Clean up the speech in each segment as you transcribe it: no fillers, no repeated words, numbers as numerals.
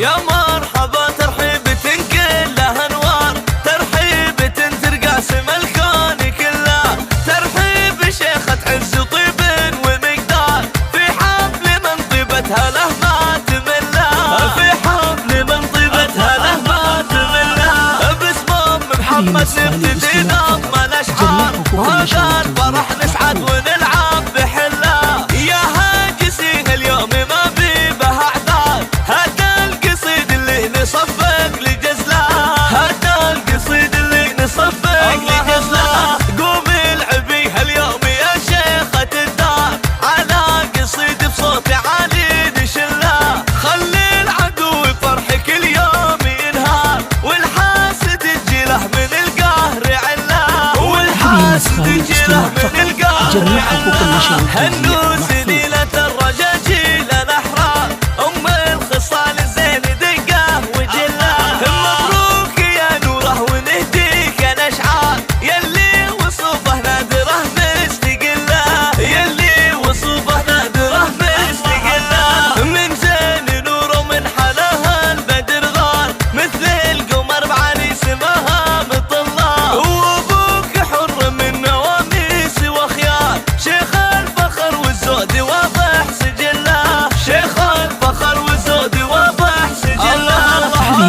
يا مرحبا ترحيبة كلها انوار، ترحيبة ترقى سما الكون كله، ترحيب شيخة عز وطيب ومقدار، في حفل من طيبتها له ما تمله، في حفل من طيبتها له ما تمله، باسم ام محمد نبتدي نظم الاشعار، وهذا الفرح نسعد ونلعب بحله، يا هاجسين اليوم ما بيبه اعذار، هذا القصيد اللي نصفق لجزله، هذا القصيد اللي نصفق لجزله، قومي العبي هاليوم يا شيخة الدار، على قصيد بصوت عالي نشله، خلي العدو فرحك اليوم ينهار، والحاسد يجيله من القهر عله، والحاسد يجيله من القهر عله، هالنوس ليلة الرجاجيل الاحرار، ام الخصال الزين دقه وجله، مبروك يا نوره ونهديك الاشعار، يلي وصوفه نادره مستقله، يلي وصوفه نادره مستقله، من زين نور ومن حلاها البدر غار، مثل القمر بعلي سماها مطله، وابوك حر من نواميس وخيار، شيخ الفخر والزود واضح سجله، شيخ الفخر والزود واضح سجله،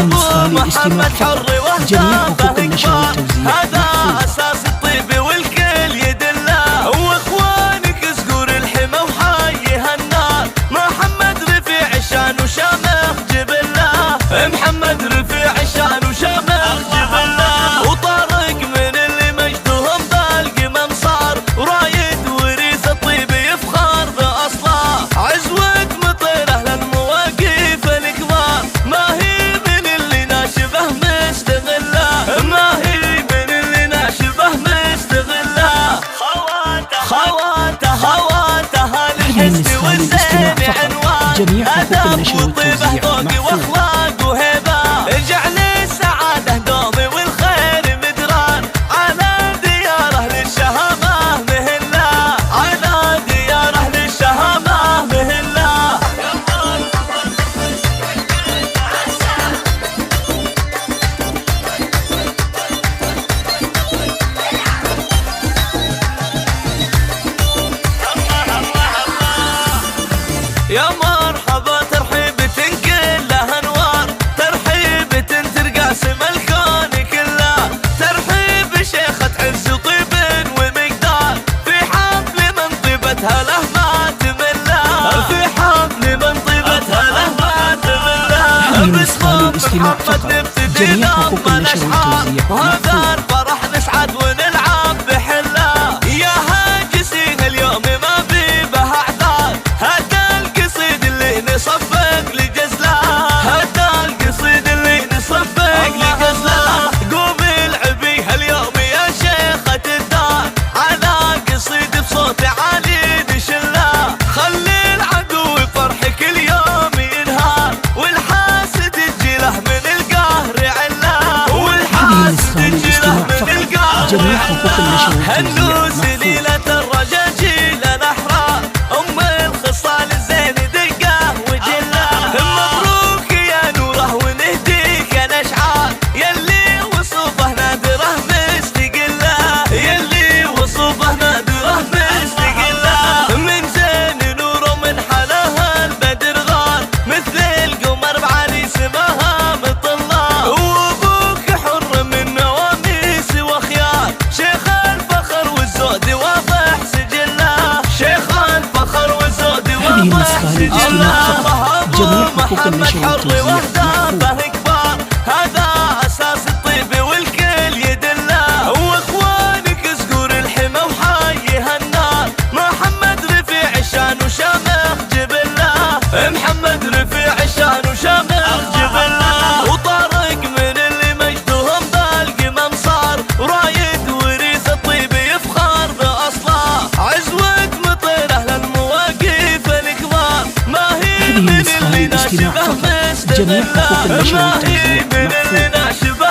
ابو محمد حر وهدافه كبار، هذا اساس الطيب والكل يدله، واخوانك زقور الحمى وحيها النار، محمد رفيع الشان وشامخ جبله، محمد رفيع الشان وشامخ جبله، وطارق من اللي مجدهم بالقمم صار، ورايد وريث الطيب يفخر باصله، عزوة مطيره للمواقف الكبار، ما هي من اللي ناشبه مستغله، ما هي من اللي ناشبه مستغله، خواتها للحسن والزين عنوان، ادب وطيبه ذوق واخلاق وهيبه، اجعل السعاده دومي والخير مدران، على دياره للشهامه مهله، على دياره للشهامه مهله. يا مرحبا ترحيبة كلها انوار، ترحيبة ترقى سما الكون كله، ترحيب شيخة عز وطيب ومقدار، في حفل من طيبتها له ما تمله، في حفل من طيبتها له ما تمله، باسم محمد نبتدي نظم الاشعار، وهذا الفرح نسعد ونلعب بحله، يا هاجسين اليوم ما بيبه اعذار، هذا القصيد اللي نصفق لجزله، هذا القصيد اللي نصفق لجزله، قومي العبي هاليوم يا شيخة الدار، على قصيد بصوت عالي نشله، خلي العدو فرحك اليوم ينهار، والحاسد يجيله من القهر عله، والحاسد يجيله من القهر عله، هالنوس ليلة الرجاجيل الاحرار، ام الخصال الزين دقه وجله، مبروك يا نوره ونهديك الاشعار، يلي وصوفه نادره مستقله، يلي وصوفه نادره مستقله، من زين نور ومن حلاها البدر غار، مثل القمر بعلي سماها مطله، وابوك حر من نواميس وخيار، شيخ الفخر والزود واضح سجله، شيخ الفخر والزود واضح سجله، ابو محمد حر وهدافه كبار، هذا اساس الطيب والكل يدله، واخوانك زقور الحمى وحيها النار، محمد رفيع الشان وشامخ جبله، محمد رفيع الشان وشامخ جبله، وطارق من اللي مجدهم بالقمم صار، ورايد وريث الطيب يفخر باصله، عزوة مطيره للمواقف الكبار، ما هي من اللي ناشبه مستغله، ما هي من اللي ناشبه